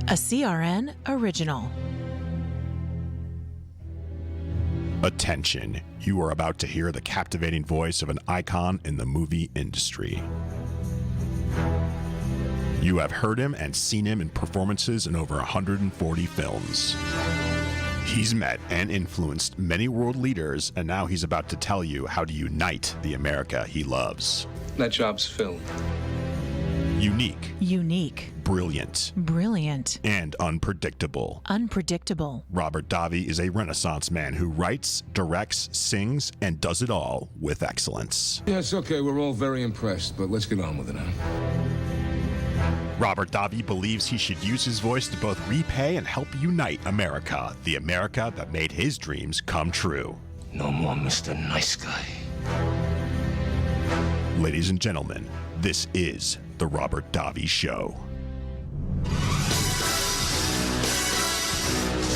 A CRN original. Attention, you are about to hear the captivating voice of an icon in the movie industry. You have heard him and seen him in performances in over 140 films. He's met and influenced many world leaders, and now he's about to tell you how to unite the America he loves. That job's filled. Unique. Brilliant. And unpredictable. Robert Davi is a Renaissance man who writes, directs, sings, and does it all with excellence. Yeah, it's okay. We're all very impressed, but let's get on with it now. Robert Davi believes he should use his voice to both repay and help unite America, the America that made his dreams come true. No more Mr. Nice Guy. Ladies and gentlemen, this is The Robert Davi Show.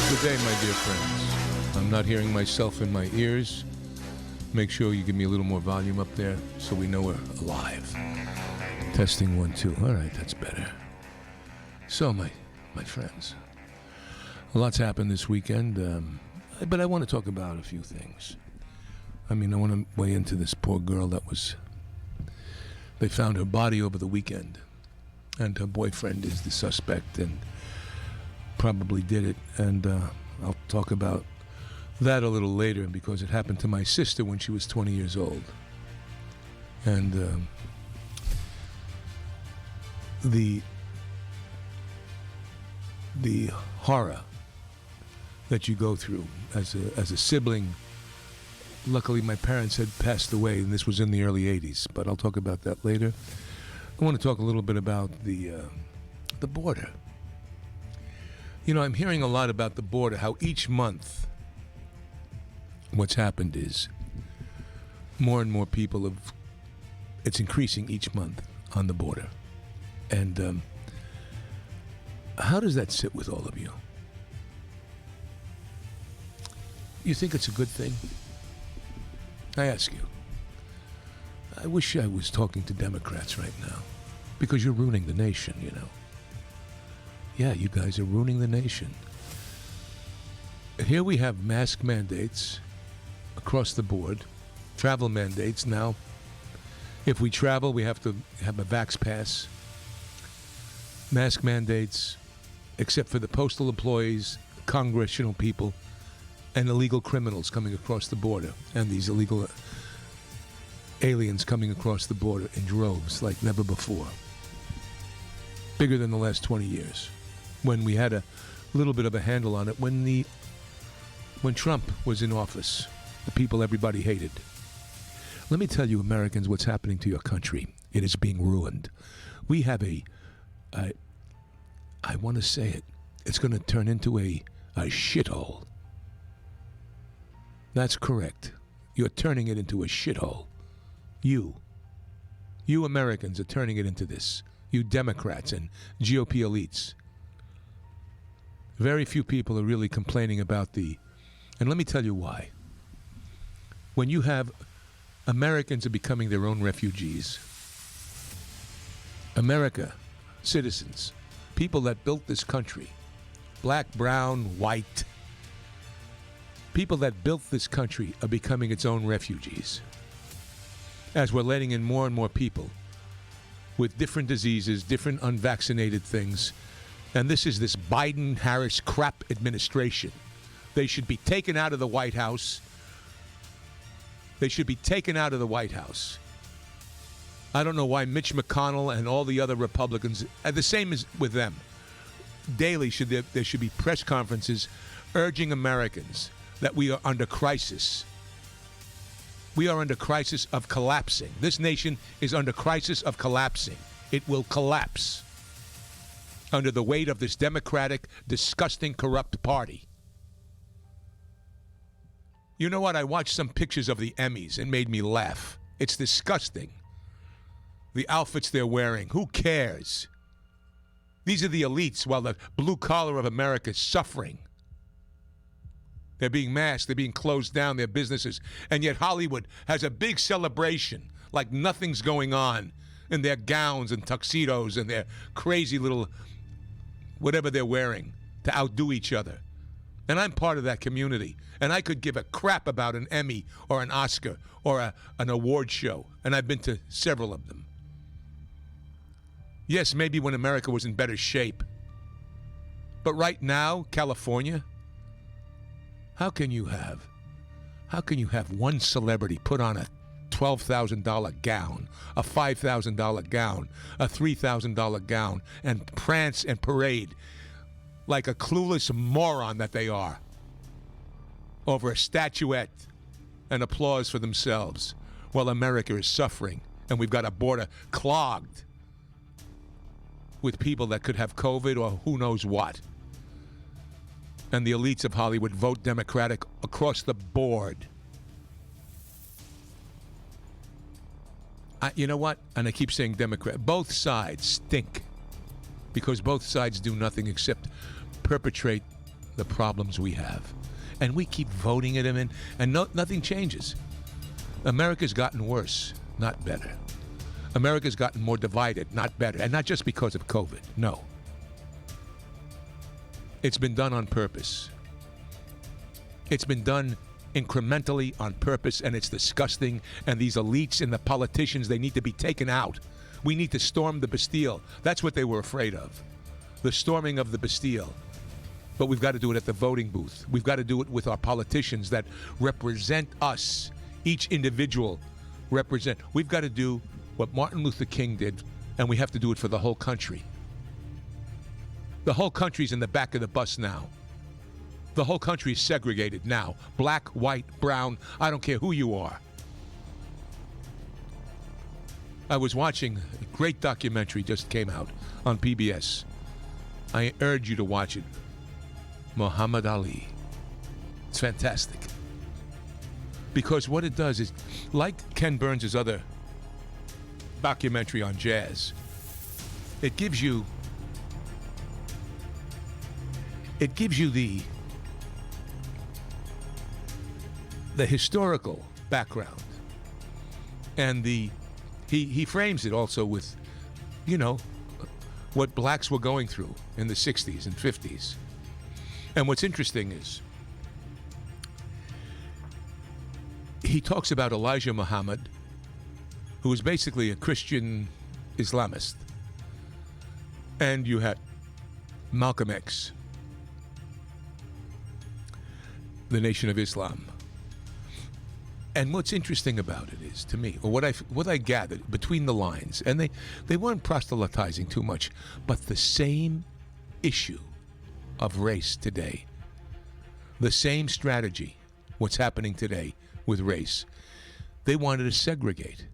Good day, my dear friends. I'm not hearing myself in my ears. Make sure you give me a little more volume up there so we know we're alive. Testing 1, 2. All right, that's better. So, my friends, a lot's happened this weekend, but I want to talk about a few things. I mean, I want to weigh into this poor girl they found her body over the weekend, and her boyfriend is the suspect and probably did it, and I'll talk about that a little later because it happened to my sister when she was 20 years old. And the horror that you go through as a sibling. Luckily, my parents had passed away, and this was in the early 80s, but I'll talk about that later. I want to talk a little bit about the border. You know, I'm hearing a lot about the border, how each month what's happened is more and more people it's increasing each month on the border. And how does that sit with all of you? You think it's a good thing? I ask you. I wish I was talking to Democrats right now, because you're ruining the nation, you know. Yeah, you guys are ruining the nation. Here we have mask mandates across the board, travel mandates. Now, if we travel, we have to have a vax pass. Mask mandates, except for the postal employees, congressional people, and illegal criminals coming across the border, and these illegal aliens coming across the border in droves like never before. Bigger than the last 20 years, when we had a little bit of a handle on it, when Trump was in office, the people everybody hated. Let me tell you, Americans, what's happening to your country. It is being ruined. We have I want to say it, it's going to turn into a shithole. That's correct. You're turning it into a shithole. You Americans are turning it into this. You Democrats and GOP elites. Very few people are really complaining about and let me tell you why. When you have Americans are becoming their own refugees, America, citizens, people that built this country, black, brown, white, people that built this country are becoming its own refugees. As we're letting in more and more people with different diseases, different unvaccinated things. And this is this Biden-Harris crap administration. They should be taken out of the White House. They should be taken out of the White House. I don't know why Mitch McConnell and all the other Republicans, the same as with them. Daily, there should be press conferences urging Americans that we are under crisis. We are under crisis of collapsing. This nation is under crisis of collapsing. It will collapse under the weight of this Democratic, disgusting, corrupt party. You know what? I watched some pictures of the Emmys and made me laugh. It's disgusting. The outfits they're wearing. Who cares? These are the elites while the blue collar of America is suffering. They're being masked. They're being closed down, their businesses. And yet Hollywood has a big celebration like nothing's going on in their gowns and tuxedos and their crazy little whatever they're wearing to outdo each other. And I'm part of that community. And I could give a crap about an Emmy or an Oscar or an award show. And I've been to several of them. Yes, maybe when America was in better shape. But right now, California, how can you have one celebrity put on a $12,000 gown, a $5,000 gown, a $3,000 gown, and prance and parade like a clueless moron that they are over a statuette and applause for themselves while America is suffering and we've got a border clogged with people that could have COVID or who knows what. And the elites of Hollywood vote Democratic across the board. You know what? And I keep saying Democrat. Both sides stink because both sides do nothing except perpetrate the problems we have. And we keep voting at them, and nothing changes. America's gotten worse, not better. America's gotten more divided, not better. And not just because of COVID, no. It's been done on purpose. It's been done incrementally on purpose, and it's disgusting. And these elites and the politicians, they need to be taken out. We need to storm the Bastille. That's what they were afraid of, the storming of the Bastille. But we've got to do it at the voting booth. We've got to do it with our politicians that represent us. Each individual represent. We've got to do what Martin Luther King did, and we have to do it for the whole country. The whole country's in the back of the bus now. The whole country is segregated now. Black, white, brown, I don't care who you are. I was watching a great documentary just came out on PBS. I urge you to watch it. Muhammad Ali. It's fantastic. Because what it does is, like Ken Burns' other documentary on jazz, it gives you the historical background, and he frames it also with, what blacks were going through in the 60s and 50s. And what's interesting is he talks about Elijah Muhammad, who was basically a Christian Islamist, and you had Malcolm X, the Nation of Islam. And what's interesting about it is, to me, or what I gathered between the lines, and they weren't proselytizing too much, but the same issue of race today, the same strategy, what's happening today with race, they wanted to segregate.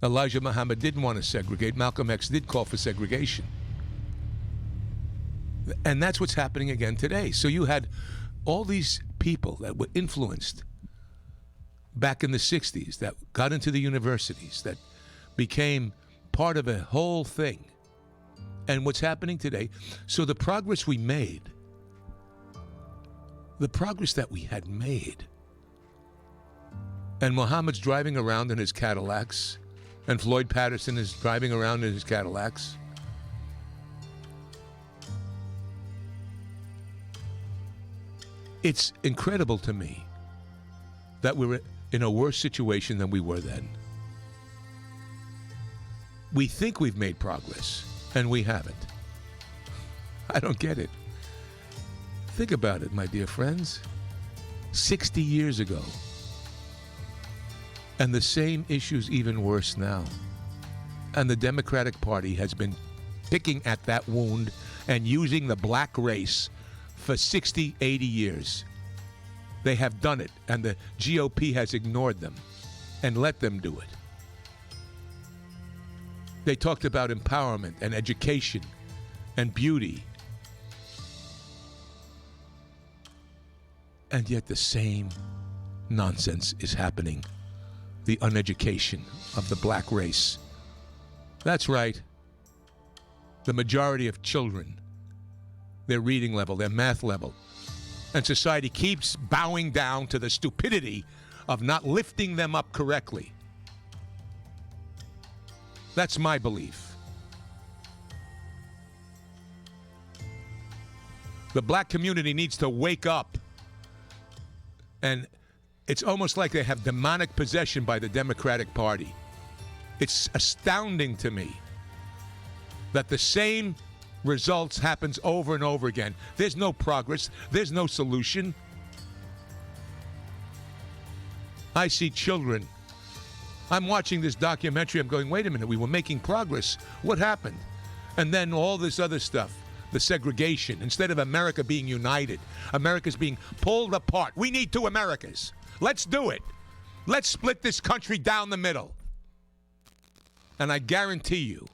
Elijah Muhammad didn't want to segregate. Malcolm X did call for segregation. And that's what's happening again today. So you had all these people that were influenced back in the 60s, that got into the universities, that became part of a whole thing. And what's happening today, so the progress we made, the progress that we had made, and Muhammad's driving around in his Cadillacs, and Floyd Patterson is driving around in his Cadillacs, it's incredible to me that we're in a worse situation than we were then. We think we've made progress, and we haven't. I don't get it. Think about it, my dear friends. 60 years ago. And the same issue's even worse now. And the Democratic Party has been picking at that wound and using the black race for 60, 80 years. They have done it, and the GOP has ignored them and let them do it. They talked about empowerment and education and beauty. And yet the same nonsense is happening. The uneducation of the black race. That's right. The majority of children, their reading level, their math level, and society keeps bowing down to the stupidity of not lifting them up correctly. That's my belief. The black community needs to wake up. And it's almost like they have demonic possession by the Democratic Party. It's astounding to me that the same results happens over and over again. There's no progress. There's no solution. I see children. I'm watching this documentary. I'm going, wait a minute, we were making progress. What happened? And then all this other stuff, the segregation. Instead of America being united, America's being pulled apart. We need two Americas. Let's do it. Let's split this country down the middle. And I guarantee you,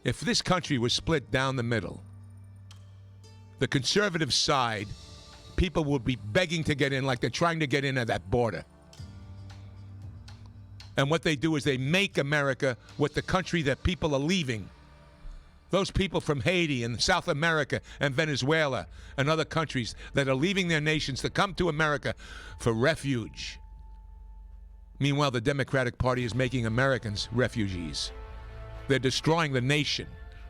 if this country was split down the middle, the conservative side, people would be begging to get in like they're trying to get in at that border. And what they do is they make America what the country that people are leaving. Those people from Haiti and South America and Venezuela and other countries that are leaving their nations to come to America for refuge. Meanwhile, the Democratic Party is making Americans refugees. They're destroying the nation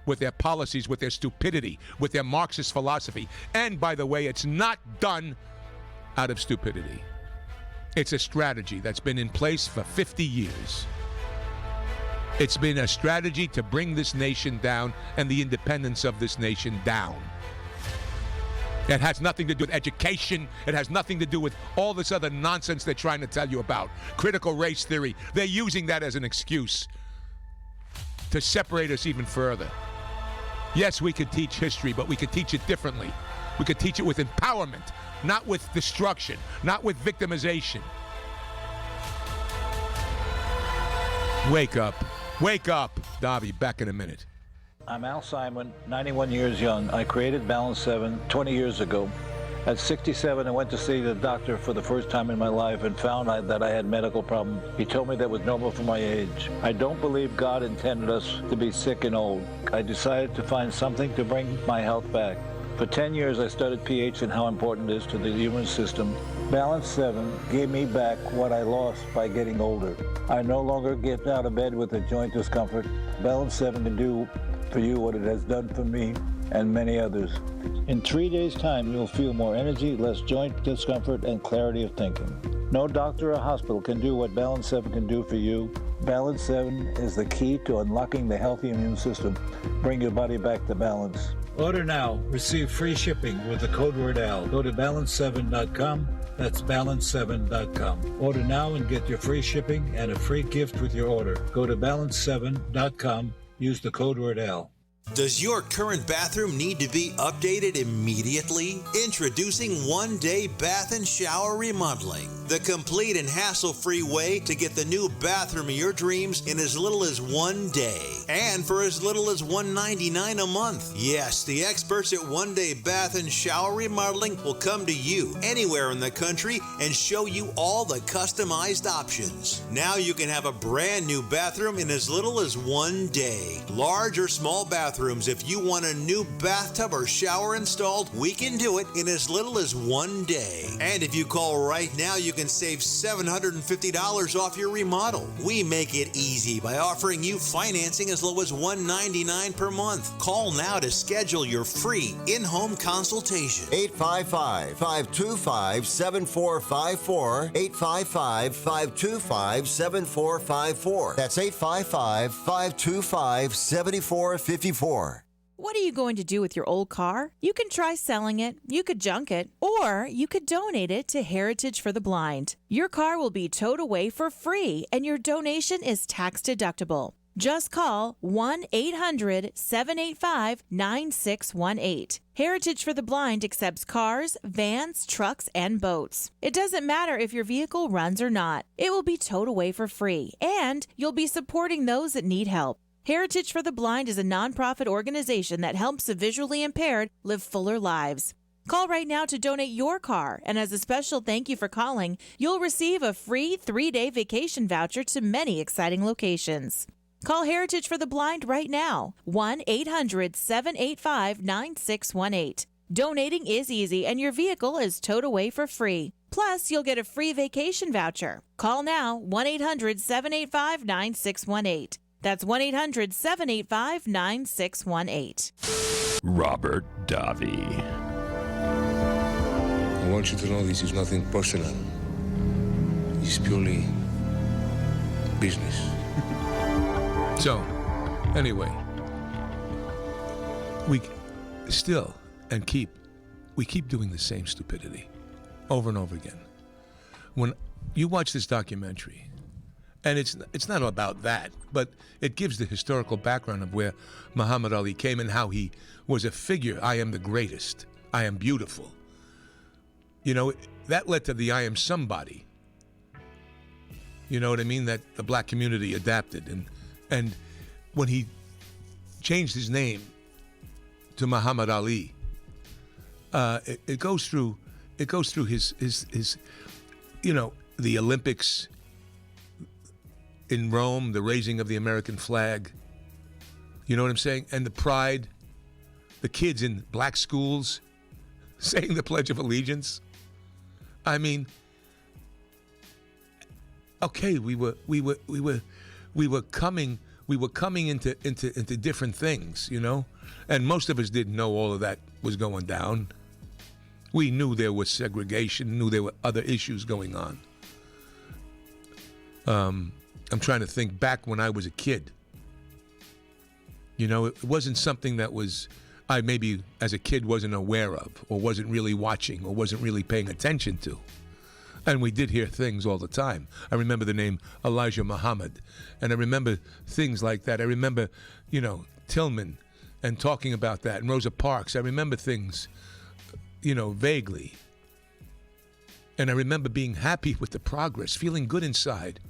with their policies, with their stupidity, with their Marxist philosophy. And, by the way, it's not done out of stupidity. It's a strategy that's been in place for 50 years. It's been a strategy to bring this nation down and the independence of this nation down. It has nothing to do with education. It has nothing to do with all this other nonsense they're trying to tell you about. Critical race theory. They're using that as an excuse to separate us even further. Yes, we could teach history, but we could teach it differently. We could teach it with empowerment, not with destruction, not with victimization. Wake up. Wake up. Davi, back in a minute. I'm Al Simon, 91 years young. I created Balance 7 20 years ago. At 67, I went to see the doctor for the first time in my life and found that I had medical problems. He told me that was normal for my age. I don't believe God intended us to be sick and old. I decided to find something to bring my health back. For 10 years, I studied pH and how important it is to the human system. Balance 7 gave me back what I lost by getting older. I no longer get out of bed with a joint discomfort. Balance 7 can do for you what it has done for me and many others. In 3 days' time, you'll feel more energy, less joint discomfort, and clarity of thinking. No doctor or hospital can do what Balance 7 can do for you. Balance 7 is the key to unlocking the healthy immune system. Bring your body back to balance. Order now. Receive free shipping with the code word AL. Go to balance7.com. That's balance7.com. Order now and get your free shipping and a free gift with your order. Go to balance7.com. Use the code word AL. Does your current bathroom need to be updated immediately? Introducing One Day Bath and Shower Remodeling, the complete and hassle-free way to get the new bathroom of your dreams in as little as 1 day and for as little as $199 a month. Yes, the experts at One Day Bath and Shower Remodeling will come to you anywhere in the country and show you all the customized options. Now you can have a brand new bathroom in as little as 1 day. Large or small bathrooms, if you want a new bathtub or shower installed, we can do it in as little as 1 day. And if you call right now, you can save $750 off your remodel. We make it easy by offering you financing as low as $199 per month. Call now to schedule your free in-home consultation. 855-525-7454. 855-525-7454. That's 855-525-7454. What are you going to do with your old car? You can try selling it, you could junk it, or you could donate it to Heritage for the Blind. Your car will be towed away for free, and your donation is tax deductible. Just call 1-800-785-9618. Heritage for the Blind accepts cars, vans, trucks, and boats. It doesn't matter if your vehicle runs or not. It will be towed away for free, and you'll be supporting those that need help. Heritage for the Blind is a nonprofit organization that helps the visually impaired live fuller lives. Call right now to donate your car, and as a special thank you for calling, you'll receive a free 3-day vacation voucher to many exciting locations. Call Heritage for the Blind right now, 1-800-785-9618. Donating is easy, and your vehicle is towed away for free. Plus, you'll get a free vacation voucher. Call now, 1-800-785-9618. That's 1-800-785-9618. Robert Davi. I want you to know this is nothing personal. It's purely business. So, anyway, we still we keep doing the same stupidity over and over again. When you watch this documentary, and it's not about that, but it gives the historical background of where Muhammad Ali came and how he was a figure. I am the greatest. I am beautiful. You know, that led to the I am somebody. You know what I mean? That the black community adapted. And when he changed his name to Muhammad Ali, it goes through his you know, the Olympics in Rome, the raising of the American flag. You know what I'm saying? And the pride, the kids in black schools saying the Pledge of Allegiance. I mean, okay, we were coming into different things, you know, and most of us didn't know all of that was going down. We knew there was segregation, knew there were other issues going on. I'm trying to think back when I was a kid. You know, it wasn't something that I maybe as a kid wasn't aware of, or wasn't really watching, or wasn't really paying attention to. And we did hear things all the time. I remember the name Elijah Muhammad, and I remember things like that. I remember, you know, Tillman and talking about that, and Rosa Parks. I remember things, you know, vaguely. And I remember being happy with the progress, feeling good inside.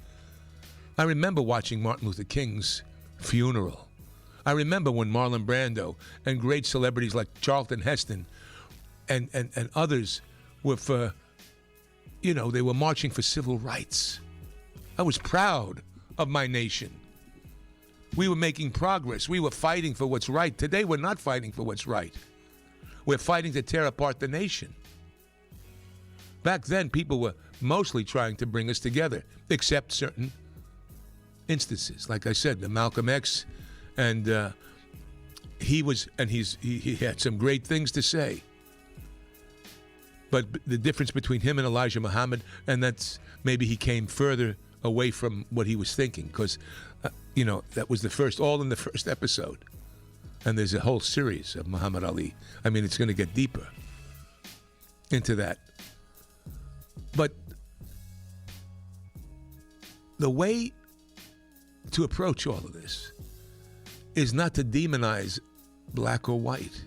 I remember watching Martin Luther King's funeral. I remember when Marlon Brando and great celebrities like Charlton Heston and others were for, you know, they were marching for civil rights. I was proud of my nation. We were making progress. We were fighting for what's right. Today, we're not fighting for what's right. We're fighting to tear apart the nation. Back then, people were mostly trying to bring us together, except certain instances. Like I said, the Malcolm X, and he had some great things to say. But the difference between him and Elijah Muhammad, and that's maybe he came further away from what he was thinking, because, you know, that was all in the first episode. And there's a whole series of Muhammad Ali. I mean, it's going to get deeper into that. But the way to approach all of this is not to demonize black or white.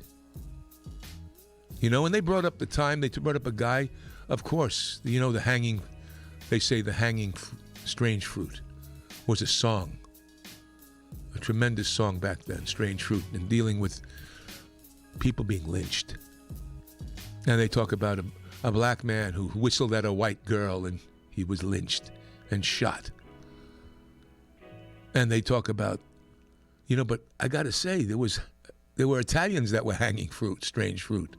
You know, when they brought up the time, they brought up a guy, of course, you know, they say the hanging strange fruit was a song. A tremendous song back then, Strange Fruit, and dealing with people being lynched. And they talk about a black man who whistled at a white girl and he was lynched and shot. And they talk about, you know, but I got to say, there were Italians that were hanging fruit, strange fruit.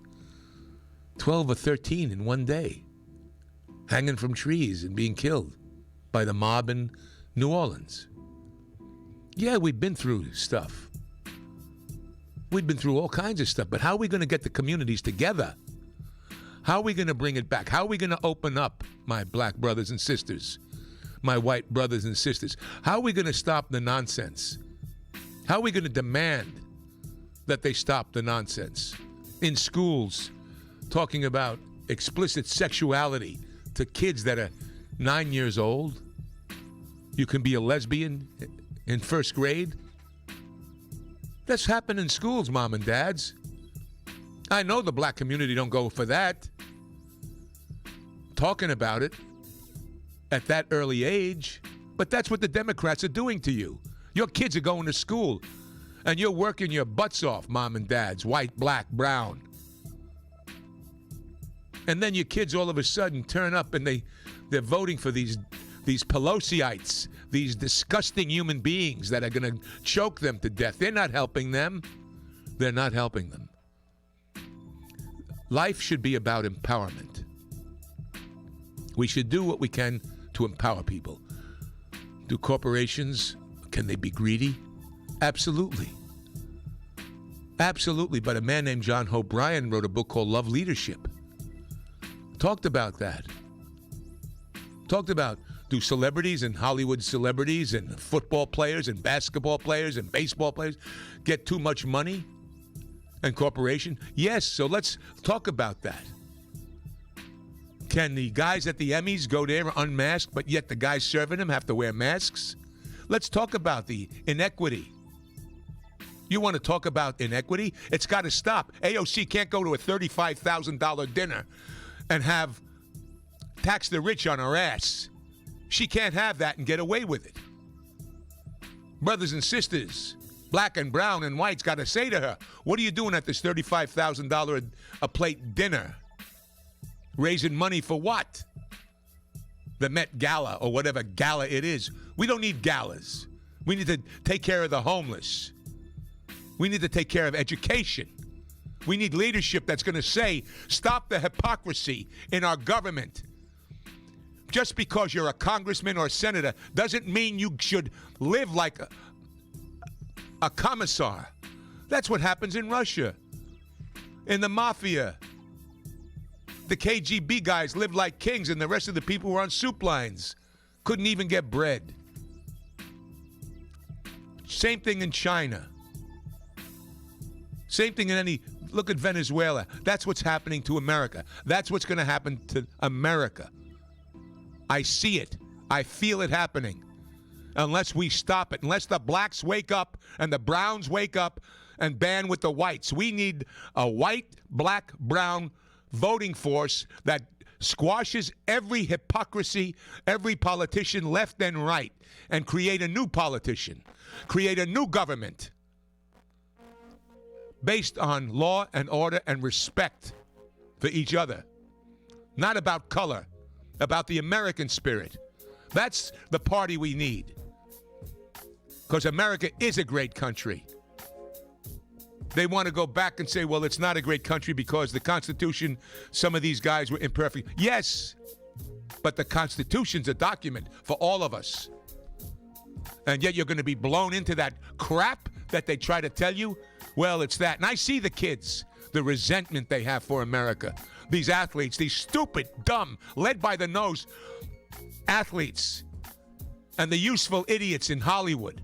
12 or 13 in one day, hanging from trees and being killed by the mob in New Orleans. Yeah, we've been through stuff. We've been through all kinds of stuff, but how are we going to get the communities together? How are we going to bring it back? How are we going to open up, my black brothers and sisters, my white brothers and sisters? How are we going to stop the nonsense? How are we going to demand that they stop the nonsense? In schools, talking about explicit sexuality to kids that are 9 years old. You can be a lesbian in first grade. That's happened in schools, mom and dads. I know the black community don't go for that. Talking about it at that early age, but that's what the Democrats are doing to you. Your kids are going to school, and you're working your butts off, mom and dads, white, black, brown. And then your kids all of a sudden turn up and they're voting for these Pelosiites, these disgusting human beings that are going to choke them to death. They're not helping them. They're not helping them. Life should be about empowerment. We should do what we can to empower people. Do corporations, can they be greedy? Absolutely. Absolutely, but a man named John Hope Bryan wrote a book called Love Leadership. Talked about that. Talked about, do celebrities and Hollywood celebrities and football players and basketball players and baseball players get too much money and corporation? Yes, so let's talk about that. Can the guys at the Emmys go there unmasked, but yet the guys serving them have to wear masks? Let's talk about the inequity. You want to talk about inequity? It's got to stop. AOC can't go to a $35,000 dinner and have tax the rich on her ass. She can't have that and get away with it. Brothers and sisters, black and brown and white's got to say to her, what are you doing at this $35,000 a plate dinner? Raising money for what? The Met Gala or whatever gala it is. We don't need galas. We need to take care of the homeless. We need to take care of education. We need leadership that's going to say, stop the hypocrisy in our government. Just because you're a congressman or a senator doesn't mean you should live like a commissar. That's what happens in Russia. In the mafia, the KGB guys lived like kings and the rest of the people were on soup lines. Couldn't even get bread. Same thing in China. Same thing in look at Venezuela. That's what's happening to America. That's what's going to happen to America. I see it. I feel it happening. Unless we stop it. Unless the blacks wake up and the browns wake up and band with the whites. We need a white, black, brown voting force that squashes every hypocrisy, every politician left and right, and create a new politician. Create a new government based on law and order and respect for each other. Not about color. About the American spirit. That's the party we need. Because America is a great country. They want to go back and say, well, it's not a great country because the Constitution, some of these guys were imperfect. Yes, but the Constitution's a document for all of us. And yet you're going to be blown into that crap that they try to tell you. Well, it's that. And I see the kids, the resentment they have for America. These athletes, these stupid, dumb, led by the nose athletes, and the useful idiots in Hollywood,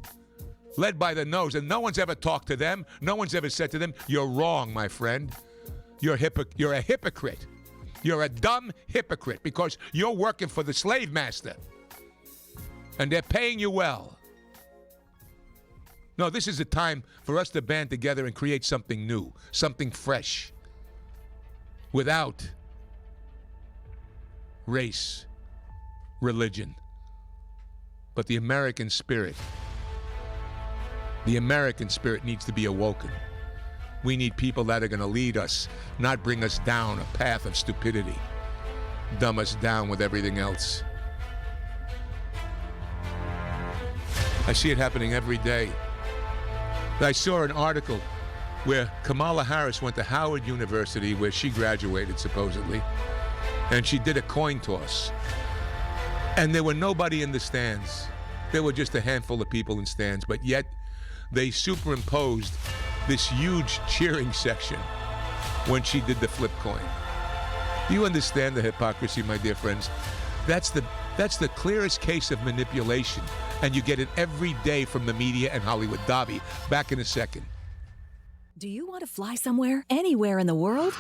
led by the nose, and no one's ever talked to them. No one's ever said to them, you're wrong, my friend. You're a hypocrite. You're a dumb hypocrite because you're working for the slave master, and they're paying you well. No, this is a time for us to band together and create something new, something fresh. Without race, religion, but the American spirit. The American spirit needs to be awoken. We need people that are going to lead us, not bring us down a path of stupidity, dumb us down with everything else. I see it happening every day. I saw an article where Kamala Harris went to Howard University, where she graduated, supposedly, and she did a coin toss. And there were nobody in the stands. There were just a handful of people in stands, but yet they superimposed this huge cheering section when she did the flip coin. Do you understand the hypocrisy, my dear friends? That's the clearest case of manipulation, and you get it every day from the media and Hollywood. Davi, back in a second. Do you want to fly somewhere, anywhere in the world?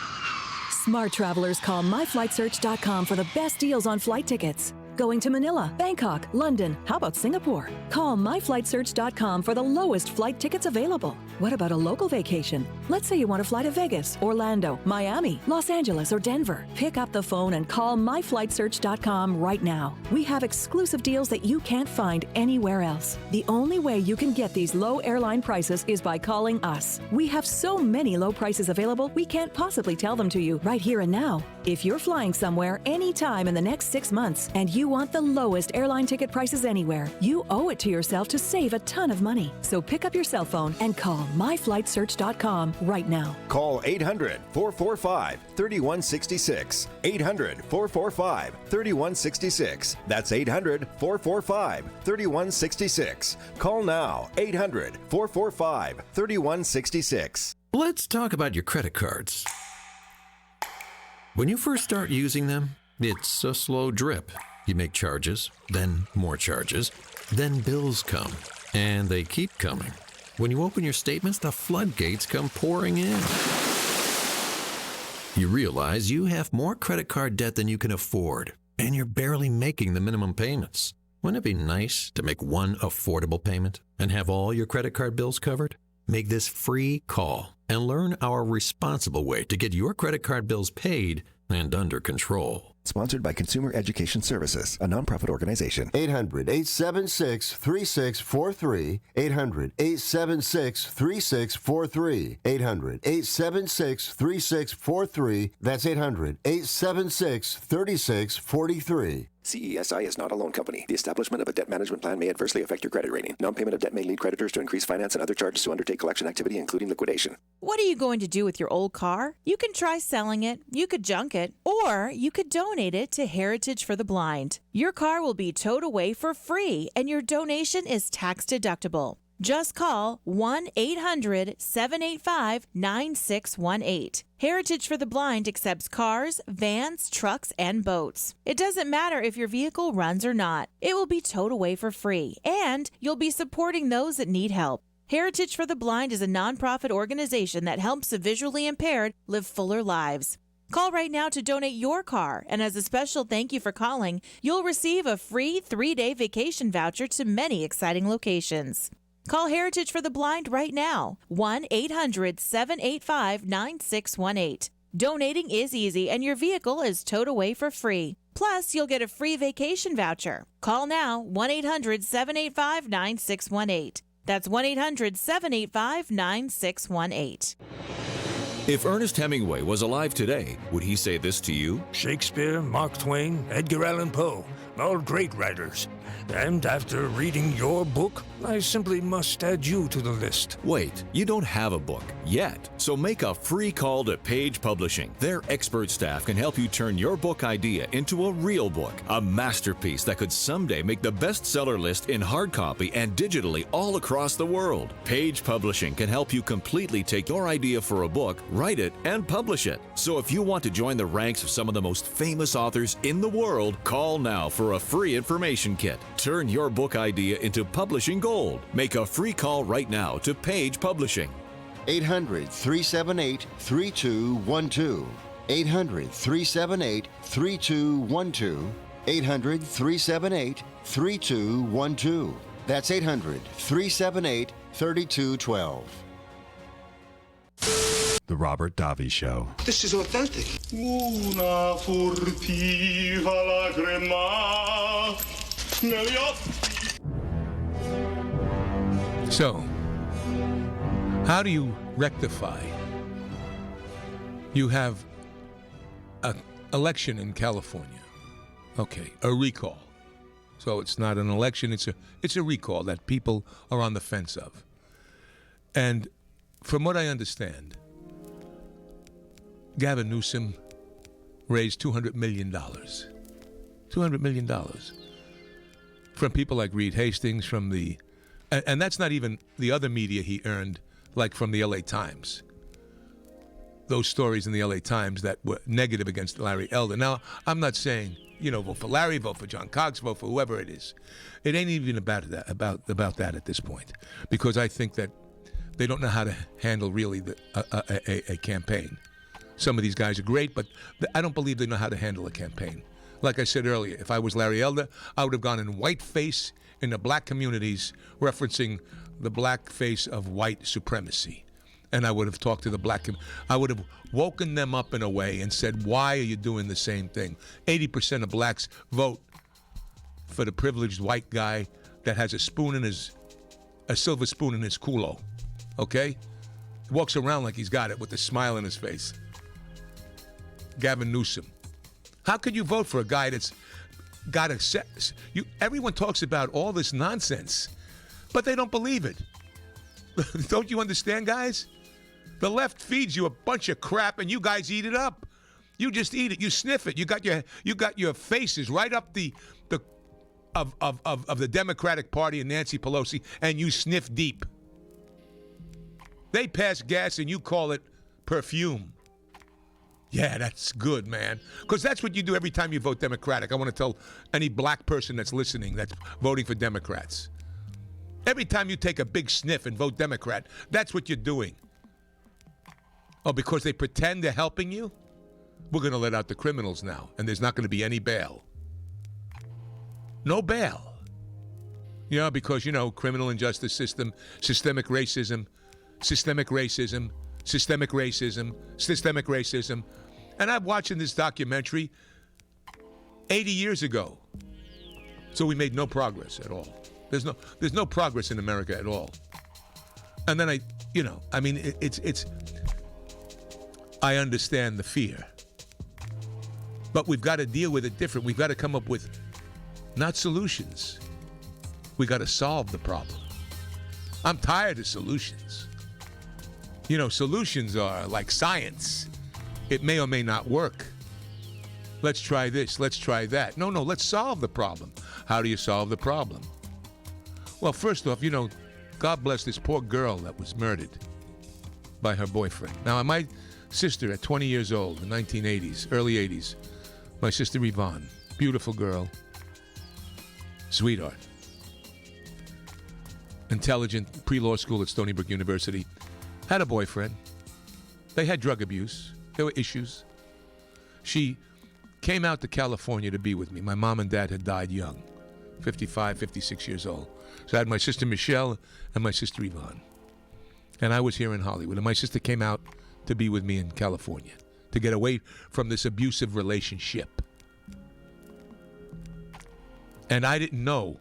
Smart travelers call myflightsearch.com for the best deals on flight tickets. Going to Manila, Bangkok, London, how about Singapore? Call myflightsearch.com for the lowest flight tickets available. What about a local vacation? Let's say you want to fly to Vegas, Orlando, Miami, Los Angeles, or Denver. Pick up the phone and call myflightsearch.com right now. We have exclusive deals that you can't find anywhere else. The only way you can get these low airline prices is by calling us. We have so many low prices available, we can't possibly tell them to you right here and now. If you're flying somewhere anytime in the next 6 months and you want the lowest airline ticket prices anywhere, you owe it to yourself to save a ton of money. So pick up your cell phone and call myflightsearch.com right now. Call 800-445-3166. 800-445-3166. That's 800-445-3166. Call now. 800-445-3166. Let's talk about your credit cards. When you first start using them, it's a slow drip. You make charges, then more charges, then bills come, and they keep coming. When you open your statements, the floodgates come pouring in. You realize you have more credit card debt than you can afford, and you're barely making the minimum payments. Wouldn't it be nice to make one affordable payment and have all your credit card bills covered? Make this free call and learn our responsible way to get your credit card bills paid and under control. Sponsored by Consumer Education Services, a nonprofit organization. 800-876-3643. 800-876-3643. 800-876-3643. That's 800-876-3643. CESI is not a loan company. The establishment of a debt management plan may adversely affect your credit rating. Non-payment of debt may lead creditors to increase finance and other charges to undertake collection activity, including liquidation. What are you going to do with your old car? You can try selling it, you could junk it, or you could donate it to Heritage for the Blind. Your car will be towed away for free, and your donation is tax deductible. Just call 1-800-785-9618. Heritage for the Blind accepts cars, vans, trucks, and boats. It doesn't matter if your vehicle runs or not. It will be towed away for free, and you'll be supporting those that need help. Heritage for the Blind is a nonprofit organization that helps the visually impaired live fuller lives. Call right now to donate your car, and as a special thank you for calling, you'll receive a free 3-day vacation voucher to many exciting locations. Call Heritage for the Blind right now, 1-800-785-9618. Donating is easy, and your vehicle is towed away for free. Plus, you'll get a free vacation voucher. Call now, 1-800-785-9618. That's 1-800-785-9618. If Ernest Hemingway was alive today, would he say this to you? Shakespeare, Mark Twain, Edgar Allan Poe, all great writers. And after reading your book, I simply must add you to the list. Wait, you don't have a book yet. So make a free call to Page Publishing. Their expert staff can help you turn your book idea into a real book, a masterpiece that could someday make the bestseller list in hard copy and digitally all across the world. Page Publishing can help you completely take your idea for a book, write it, and publish it. So if you want to join the ranks of some of the most famous authors in the world, call now for a free information kit. Turn your book idea into publishing gold. Make a free call right now to Page Publishing. 800-378-3212. 800-378-3212. 800-378-3212. That's 800-378-3212. The Robert Davi Show. This is authentic. Una furtiva lacrima negli occhi. So, how do you rectify? You have an election in California. Okay, a recall. So it's not an election, it's a recall that people are on the fence of. And from what I understand, Gavin Newsom raised $200 million. $200 million. From people like Reed Hastings, from the... And that's not even the other media he earned, like from the LA Times. Those stories in the LA Times that were negative against Larry Elder. Now, I'm not saying, vote for Larry, vote for John Cox, vote for whoever it is. It ain't even about that at this point. Because I think that they don't know how to handle really a campaign. Some of these guys are great, but I don't believe they know how to handle a campaign. Like I said earlier, if I was Larry Elder, I would have gone in whiteface in the black communities, referencing the black face of white supremacy. And I would have talked to the black, I would have woken them up in a way and said, why are you doing the same thing? 80% of blacks vote for the privileged white guy that has a silver spoon in his culo, okay? He walks around like he's got it with a smile on his face. Gavin Newsom. How could you vote for a guy that's got everyone talks about all this nonsense, but they don't believe it. Don't you understand, guys? The left feeds you a bunch of crap and you guys eat it up. You just eat it. You sniff it. You got your faces right up of the Democratic Party and Nancy Pelosi, and you sniff deep. They pass gas and you call it perfume. Yeah, that's good, man. Because that's what you do every time you vote Democratic. I want to tell any black person that's listening that's voting for Democrats. Every time you take a big sniff and vote Democrat, that's what you're doing. Oh, because they pretend they're helping you? We're going to let out the criminals now, and there's not going to be any bail. No bail. You know, because, criminal injustice system, systemic racism, systemic racism, systemic racism, systemic racism. And I'm watching this documentary 80 years ago. So we made no progress at all. There's no progress in America at all. And then I understand the fear. But we've got to deal with it different. We've got to come up with not solutions. We got to solve the problem. I'm tired of solutions. Solutions are like science. It may or may not work. Let's try this, let's try that. No, let's solve the problem. How do you solve the problem? Well, first off, God bless this poor girl that was murdered by her boyfriend. Now, my sister at 20 years old, in the 1980s, early 80s, my sister Yvonne, beautiful girl, sweetheart, intelligent, pre-law school at Stony Brook University, had a boyfriend. They had drug abuse. There were issues. She came out to California to be with me. My mom and dad had died young, 55, 56 years old. So I had my sister Michelle and my sister Yvonne. And I was here in Hollywood. And my sister came out to be with me in California to get away from this abusive relationship. And I didn't know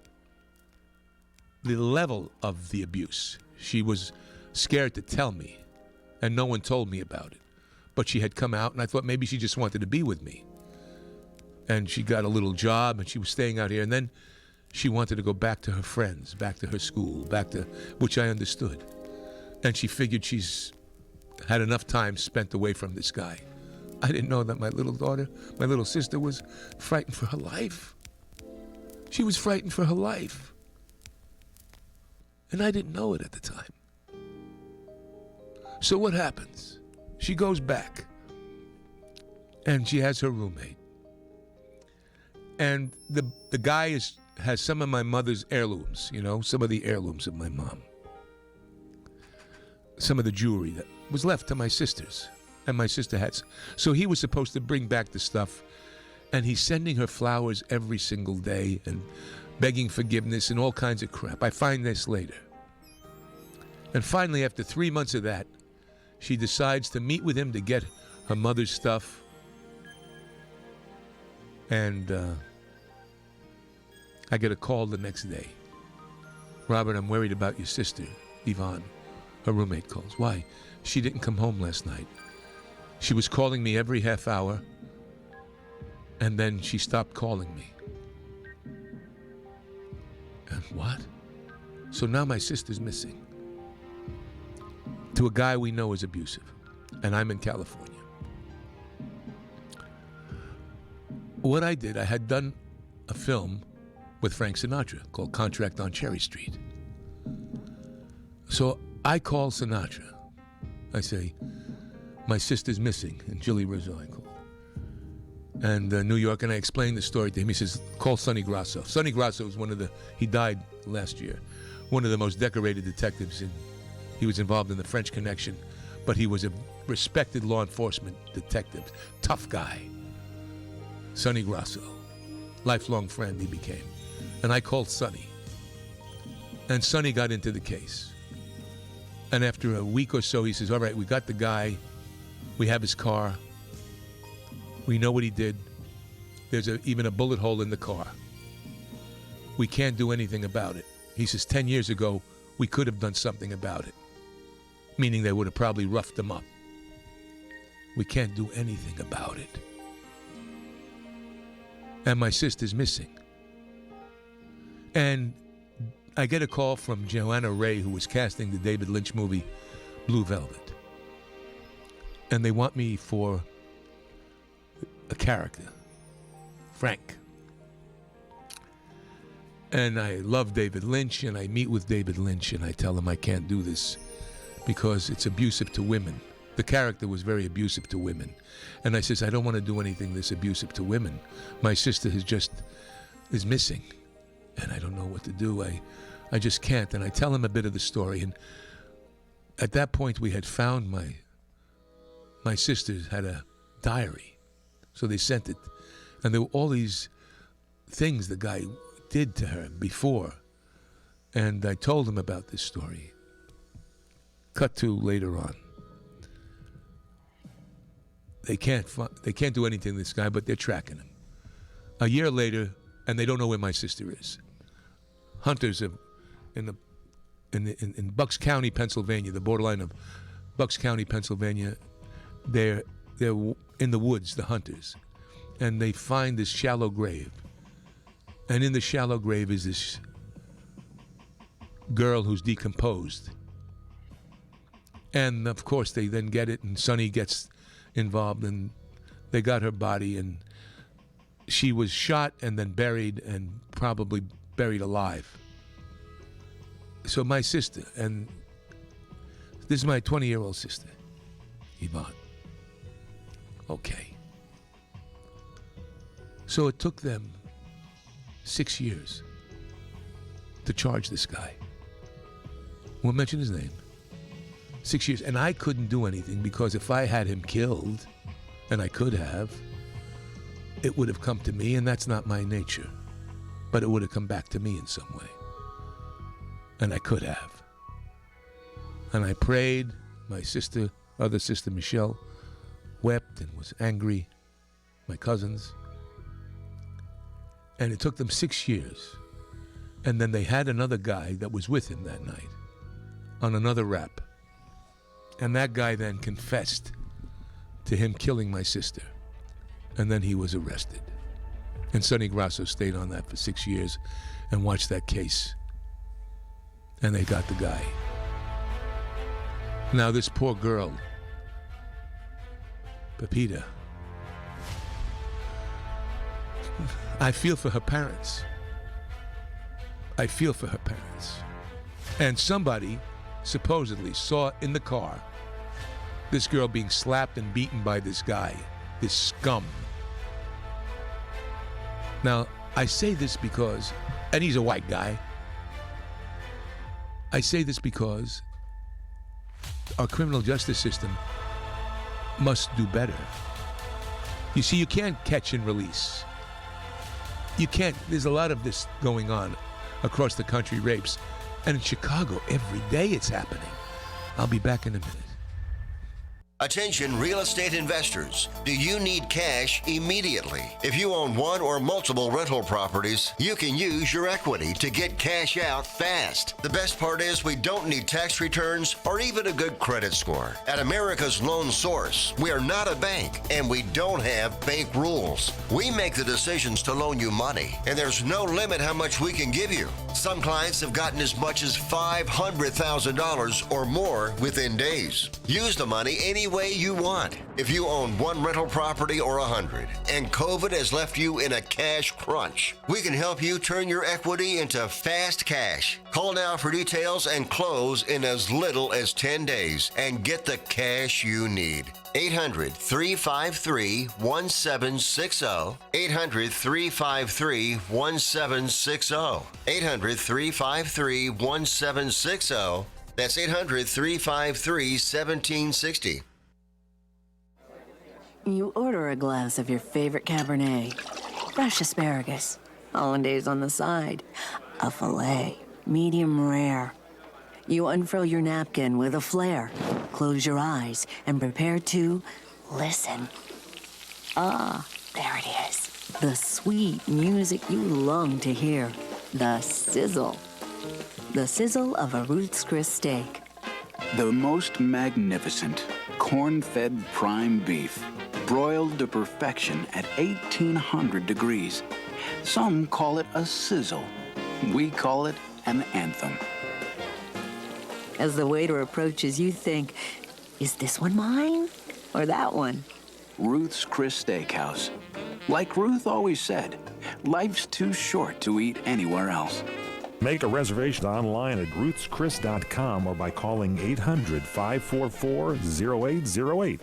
the level of the abuse. She was scared to tell me, and no one told me about it. But she had come out, and I thought maybe she just wanted to be with me. And she got a little job, and she was staying out here. And then she wanted to go back to her friends, back to her school, which I understood. And she figured she's had enough time spent away from this guy. I didn't know that my little daughter, my little sister, was frightened for her life. She was frightened for her life. And I didn't know it at the time. So what happens? She goes back, and she has her roommate. And the guy has some of my mother's heirlooms, some of the heirlooms of my mom. Some of the jewelry that was left to my sisters, and my sister had. So he was supposed to bring back the stuff, and he's sending her flowers every single day and begging forgiveness and all kinds of crap. I find this later. And finally, after 3 months of that, she decides to meet with him to get her mother's stuff. And I get a call the next day. Robert, I'm worried about your sister, Yvonne. Her roommate calls. Why? She didn't come home last night. She was calling me every half hour, and then she stopped calling me. And what? So now my sister's missing. To a guy we know is abusive. And I'm in California. What I did, I had done a film with Frank Sinatra called Contract on Cherry Street. So I call Sinatra. I say, my sister's missing, and Julie Rizzo I called. And New York, and I explained the story to him. He says, call Sonny Grasso. Sonny Grasso was he died last year, one of the most decorated detectives he was involved in the French Connection, but he was a respected law enforcement detective, tough guy. Sonny Grasso, lifelong friend he became. And I called Sonny. And Sonny got into the case. And after a week or so, he says, all right, we got the guy. We have his car. We know what he did. There's even a bullet hole in the car. We can't do anything about it. He says, 10 years ago, we could have done something about it. Meaning they would have probably roughed him up. We can't do anything about it. And my sister's missing. And I get a call from Joanna Ray, who was casting the David Lynch movie Blue Velvet. And they want me for a character, Frank. And I love David Lynch, and I meet with David Lynch, and I tell him I can't do this because it's abusive to women. The character was very abusive to women. And I says, I don't want to do anything that's abusive to women. My sister is missing, and I don't know what to do. I just can't. And I tell him a bit of the story. And at that point, we had found my sister had a diary. So they sent it. And there were all these things the guy did to her before. And I told him about this story. Cut to later on. They can't do anything to this guy, but they're tracking him. A year later, and they don't know where my sister is. Hunters in Bucks County, Pennsylvania, the borderline of Bucks County, Pennsylvania. They're in the woods, the hunters, and they find this shallow grave. And in the shallow grave is this girl who's decomposed. And of course, they then get it, and Sonny gets involved, and they got her body, and she was shot and then buried, and probably buried alive. So my sister, and this is my 20-year-old sister, Yvonne. Okay. So it took them 6 years to charge this guy. Won't mention his name. 6 years. And I couldn't do anything because if I had him killed, and I could have, it would have come to me, and that's not my nature. But it would have come back to me in some way. And I could have. And I prayed. My sister, other sister Michelle, wept and was angry. My cousins. And it took them 6 years. And then they had another guy that was with him that night on another rap. And that guy then confessed to him killing my sister. And then he was arrested. And Sonny Grasso stayed on that for 6 years and watched that case. And they got the guy. Now this poor girl, Pepita, I feel for her parents. I feel for her parents. And somebody supposedly saw in the car this girl being slapped and beaten by this guy, this scum. Now, I say this because, and he's a white guy, I say this because our criminal justice system must do better. You see, you can't catch and release. You can't, there's a lot of this going on across the country, rapes. And in Chicago, every day it's happening. I'll be back in a minute. Attention real estate investors. Do you need cash immediately? If you own one or multiple rental properties, you can use your equity to get cash out fast. The best part is we don't need tax returns or even a good credit score. At America's Loan Source, we are not a bank and we don't have bank rules. We make the decisions to loan you money, and there's no limit how much we can give you. Some clients have gotten as much as $500,000 or more within days. Use the money any way you want. If you own one rental property or 100 and COVID has left you in a cash crunch, we can help you turn your equity into fast cash. Call now for details and close in as little as 10 days and get the cash you need. 800-353-1760. 800-353-1760. 800-353-1760. That's 800-353-1760. You order a glass of your favorite Cabernet, fresh asparagus, hollandaise on the side, a filet, medium rare. You unfurl your napkin with a flair, close your eyes, and prepare to listen. Ah, there it is. The sweet music you long to hear. The sizzle. The sizzle of a Ruth's Chris steak. The most magnificent corn-fed prime beef, broiled to perfection at 1,800 degrees. Some call it a sizzle. We call it an anthem. As the waiter approaches, you think, is this one mine or that one? Ruth's Chris Steakhouse. Like Ruth always said, life's too short to eat anywhere else. Make a reservation online at RootsChris.com or by calling 800-544-0808.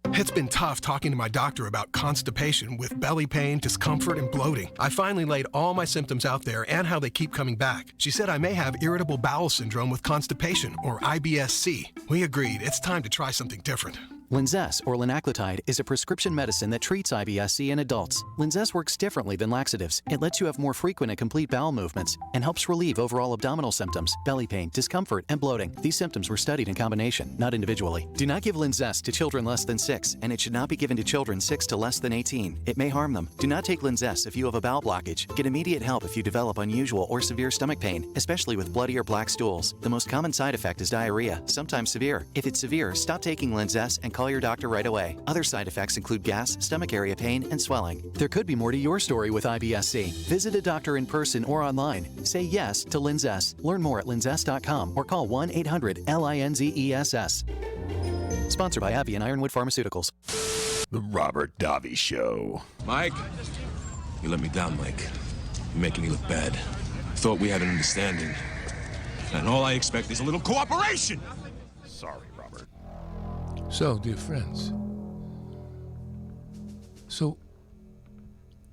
It's been tough talking to my doctor about constipation with belly pain, discomfort, and bloating. I finally laid all my symptoms out there and how they keep coming back. She said I may have irritable bowel syndrome with constipation, or IBS-C. We agreed it's time to try something different. Linzess, or linaclotide, is a prescription medicine that treats IBS-C in adults. Linzess works differently than laxatives. It lets you have more frequent and complete bowel movements and helps relieve overall abdominal symptoms, belly pain, discomfort, and bloating. These symptoms were studied in combination, not individually. Do not give Linzess to children less than 6, and it should not be given to children 6 to less than 18. It may harm them. Do not take Linzess if you have a bowel blockage. Get immediate help if you develop unusual or severe stomach pain, especially with bloody or black stools. The most common side effect is diarrhea, sometimes severe. If it's severe, stop taking Linzess and call your doctor right away. Other side effects include gas, stomach area pain, and swelling. There could be more to your story with IBS-C. Visit a doctor in person or online. Say yes to Linzess. Learn more at linzess.com or call 1-800-LINZESS. Sponsored by AbbVie and Ironwood Pharmaceuticals. The Robert Davi Show. Mike? You let me down, Mike. You're making me look bad. Thought we had an understanding. And all I expect is a little cooperation! Sorry, Robert. So, dear friends,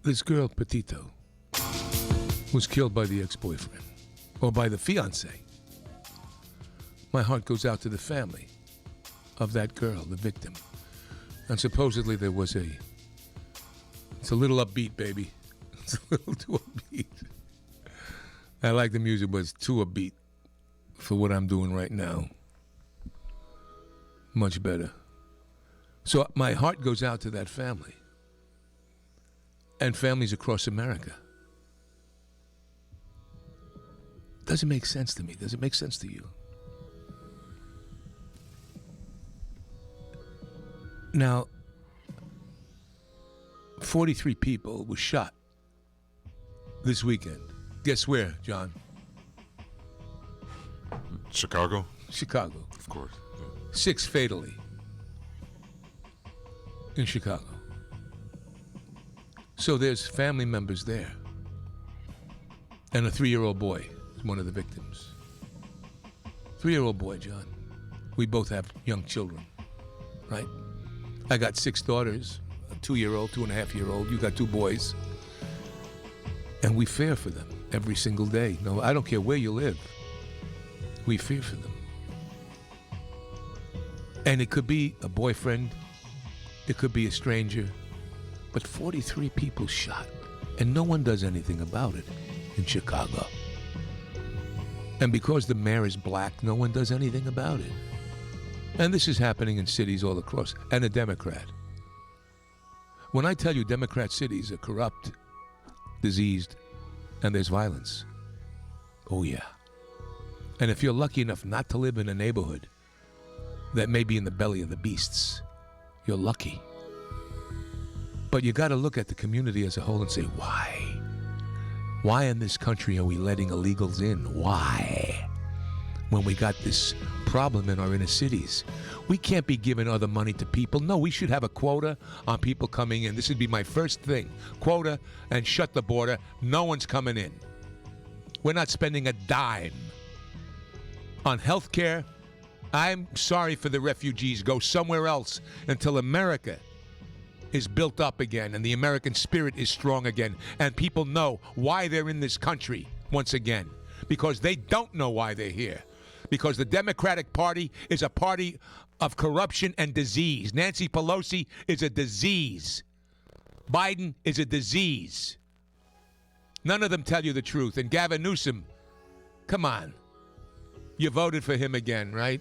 this girl, Petito, was killed by the ex-boyfriend, or by the fiancé. My heart goes out to the family of that girl, the victim. And supposedly there was it's a little upbeat, baby. It's a little too upbeat. I like the music, but it's too upbeat for what I'm doing right now. Much better. So my heart goes out to that family and families across America. Does it make sense to me? Does it make sense to you? Now, 43 people were shot this weekend. Guess where, John? Chicago? Chicago. Of course. Yeah. 6 fatally in Chicago. So there's family members there. And a 3-year-old boy is one of the victims. 3-year-old boy, John. We both have young children, right? I got 6 daughters, a 2-year-old, 2.5-year-old. You got 2 boys. And we fear for them every single day. No, I don't care where you live. We fear for them. And it could be a boyfriend. It could be a stranger. But 43 people shot. And no one does anything about it in Chicago. And because the mayor is black, no one does anything about it. And this is happening in cities all across. And a Democrat. When I tell you Democrat cities are corrupt, diseased, and there's violence. Oh, yeah. And if you're lucky enough not to live in a neighborhood that may be in the belly of the beasts, you're lucky. But you got to look at the community as a whole and say, why? Why in this country are we letting illegals in? Why? When we got this problem in our inner cities. We can't be giving other money to people. No, we should have a quota on people coming in. This would be my first thing. Quota and shut the border. No one's coming in. We're not spending a dime on health care. I'm sorry for the refugees. Go somewhere else until America is built up again and the American spirit is strong again and people know why they're in this country once again. Because they don't know why they're here. Because the Democratic Party is a party of corruption and disease. Nancy Pelosi is a disease. Biden is a disease. None of them tell you the truth. And Gavin Newsom, come on. You voted for him again, right?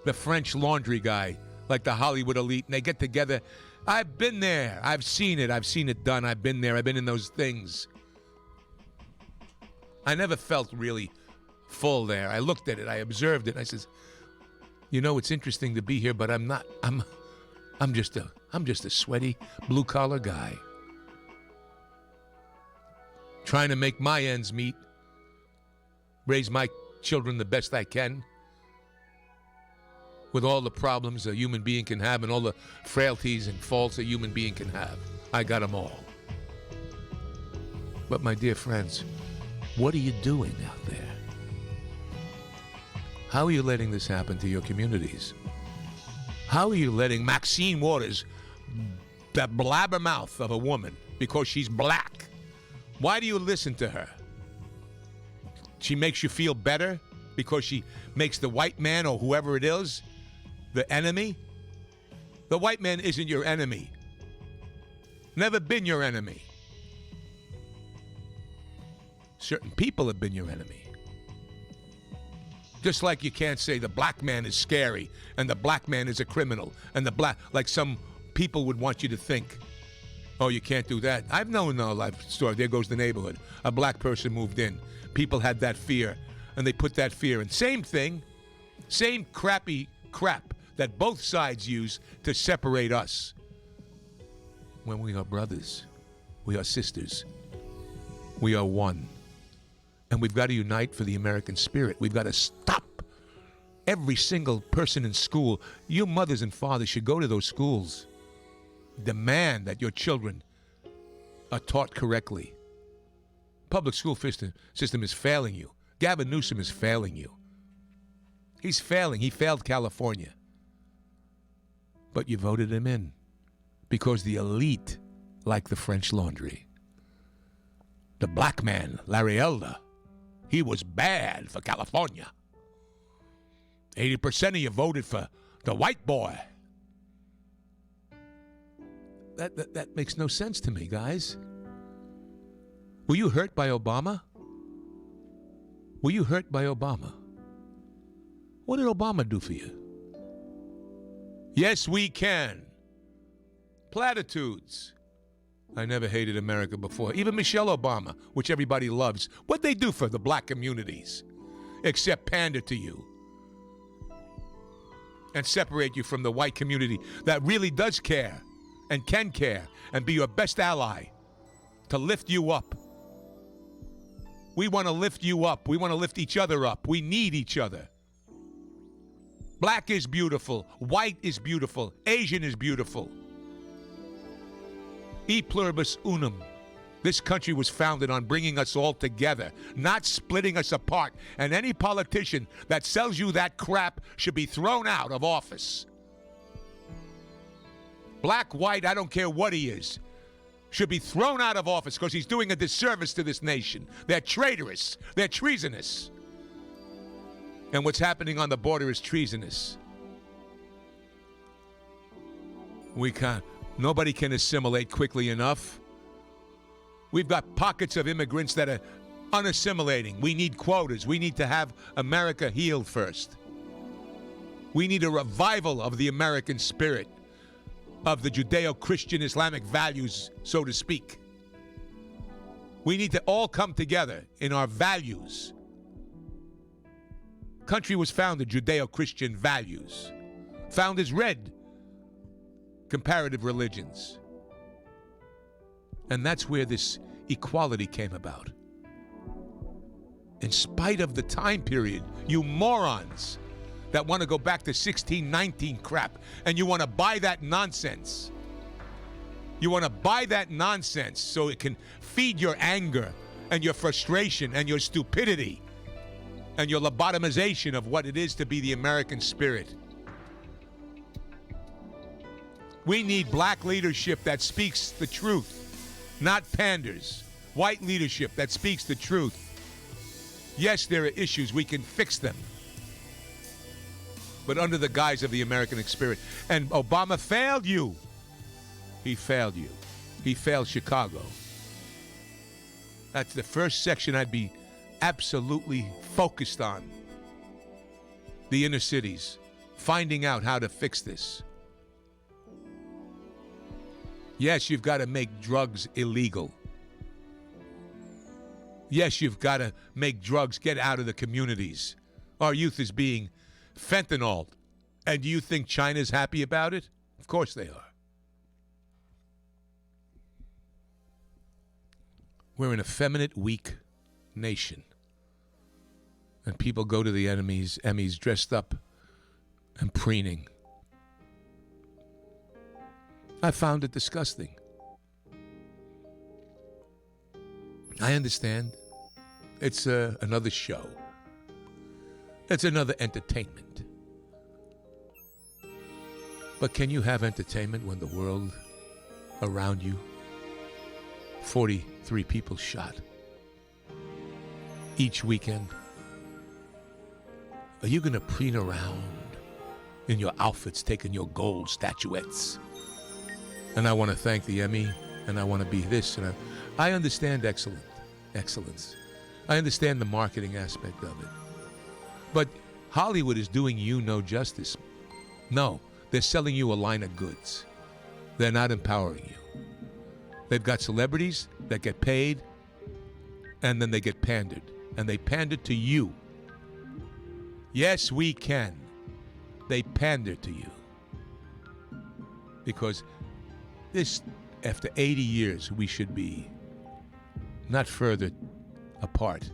The French laundry guy, like the Hollywood elite, and they get together. I've been there. I've seen it. I've seen it done. I've been there. I've been in those things. I never felt really full there. I looked at it. I observed it. And I says, you know, it's interesting to be here, but I'm not. I'm just a sweaty blue collar guy trying to make my ends meet, raise my children the best I can, with all the problems a human being can have and all the frailties and faults a human being can have. I got them all. But my dear friends, What are you doing out there? How are you letting this happen to your communities? How are you letting Maxine Waters, the blabbermouth of a woman, because she's black, why do you listen to her? She makes you feel better because she makes the white man or whoever it is the enemy? The white man isn't your enemy. Never been your enemy. Certain people have been your enemy. Just like you can't say the black man is scary and the black man is a criminal and the black, like some people would want you to think. Oh, you can't do that. I've known a life story. There goes the neighborhood. A black person moved in. People had that fear, and they put that fear in. Same thing, same crappy crap that both sides use to separate us. When we are brothers, we are sisters, we are one. And we've got to unite for the American spirit. We've got to stop every single person in school. You mothers and fathers should go to those schools. Demand that your children are taught correctly. Public school system is failing you. Gavin Newsom is failing you. He's failing. He failed California. But you voted him in because the elite like the French Laundry. The black man, Larry Elder, he was bad for California. 80% of you voted for the white boy. That makes no sense to me, guys. Were you hurt by Obama? Were you hurt by Obama? What did Obama do for you? Yes, we can. Platitudes. I never hated America before. Even Michelle Obama, which everybody loves. What'd they do for the black communities? Except pander to you. And separate you from the white community that really does care and can care and be your best ally to lift you up. We want to lift you up. We want to lift each other up. We need each other. Black is beautiful. White is beautiful. Asian is beautiful. E pluribus unum. This country was founded on bringing us all together, not splitting us apart. And any politician that sells you that crap should be thrown out of office. Black, white, I don't care what he is, should be thrown out of office because he's doing a disservice to this nation. They're traitorous. They're treasonous. And what's happening on the border is treasonous. Nobody can assimilate quickly enough. We've got pockets of immigrants that are unassimilating. We need quotas. We need to have America healed first. We need a revival of the American spirit, of the Judeo-Christian Islamic values, so to speak. We need to all come together in our values. Country was founded Judeo-Christian values. Founders read comparative religions. And that's where this equality came about. In spite of the time period, you morons that want to go back to 1619 crap, and you want to buy that nonsense. You want to buy that nonsense so it can feed your anger and your frustration and your stupidity and your lobotomization of what it is to be the American spirit. We need black leadership that speaks the truth, not panders. White leadership that speaks the truth. Yes, there are issues. We can fix them. But under the guise of the American spirit. And Obama failed you. He failed you. He failed Chicago. That's the first section I'd be absolutely focused on. The inner cities. Finding out how to fix this. Yes, you've got to make drugs illegal. Yes, you've got to make drugs get out of the communities. Our youth is being fentanyl. And do you think China's happy about it? Of course they are. We're an effeminate, weak nation. And people go to the Emmys dressed up and preening. I found it disgusting. I understand. It's another show. It's another entertainment. But can you have entertainment when the world around you, 43 people shot each weekend? Are you going to preen around in your outfits taking your gold statuettes? And I want to thank the Emmy, and I want to be this, and I understand excellence. I understand the marketing aspect of it. But Hollywood is doing you no justice. No, they're selling you a line of goods. They're not empowering you. They've got celebrities that get paid, and then they get pandered. And they pander to you. Yes, we can. They pander to you. Because this, after 80 years, we should be not further apart.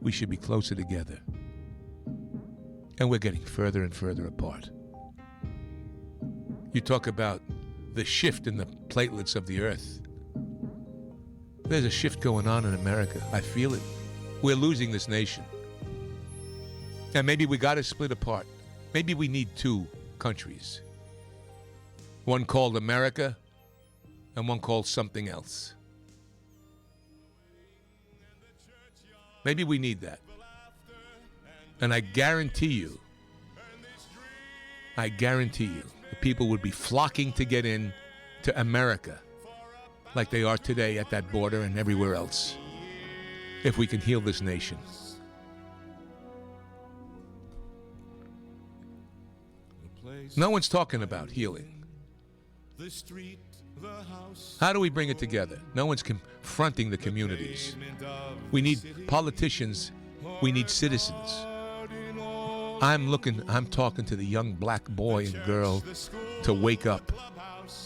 We should be closer together. And we're getting further and further apart. You talk about the shift in the platelets of the earth. There's a shift going on in America. I feel it. We're losing this nation. And maybe we got to split apart. Maybe we need two countries. One called America and one called something else. Maybe we need that. And I guarantee you, the people would be flocking to get in to America like they are today at that border and everywhere else, if we can heal this nation. No one's talking about healing. How do we bring it together? No one's confronting the communities. We need politicians. We need citizens. I'm talking to the young black boy and girl to wake up,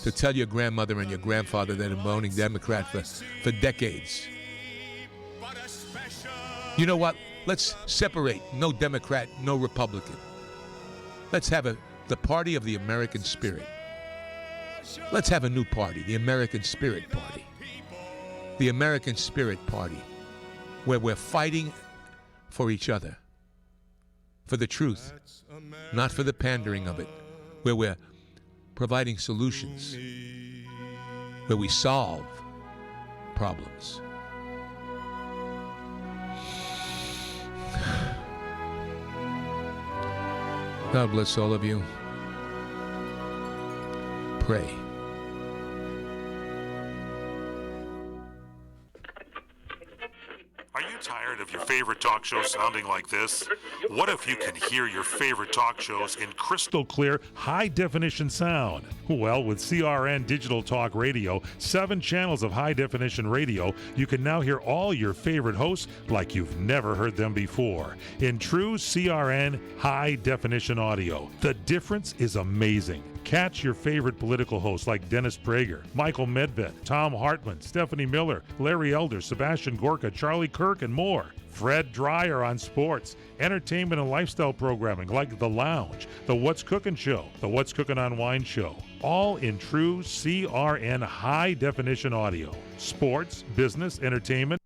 to tell your grandmother and your grandfather that are voting Democrat for decades. You know what? Let's separate. No Democrat, no Republican. Let's have the party of the American spirit. Let's have a new party, the American Spirit Party. The American Spirit Party, where we're fighting for each other, for the truth, not for the pandering of it, where we're providing solutions, where we solve problems. God bless all of you. Pray. Are you tired of your favorite talk show sounding like this? What if you can hear your favorite talk shows in crystal clear, high-definition sound? Well, with CRN Digital Talk Radio, 7 channels of high-definition radio, you can now hear all your favorite hosts like you've never heard them before in true CRN high-definition audio. The difference is amazing. Catch your favorite political hosts like Dennis Prager, Michael Medved, Tom Hartman, Stephanie Miller, Larry Elder, Sebastian Gorka, Charlie Kirk, and more. Fred Dreyer on sports, entertainment and lifestyle programming like The Lounge, The What's Cooking Show, The What's Cooking on Wine Show, all in true CRN high-definition audio. Sports, business, entertainment,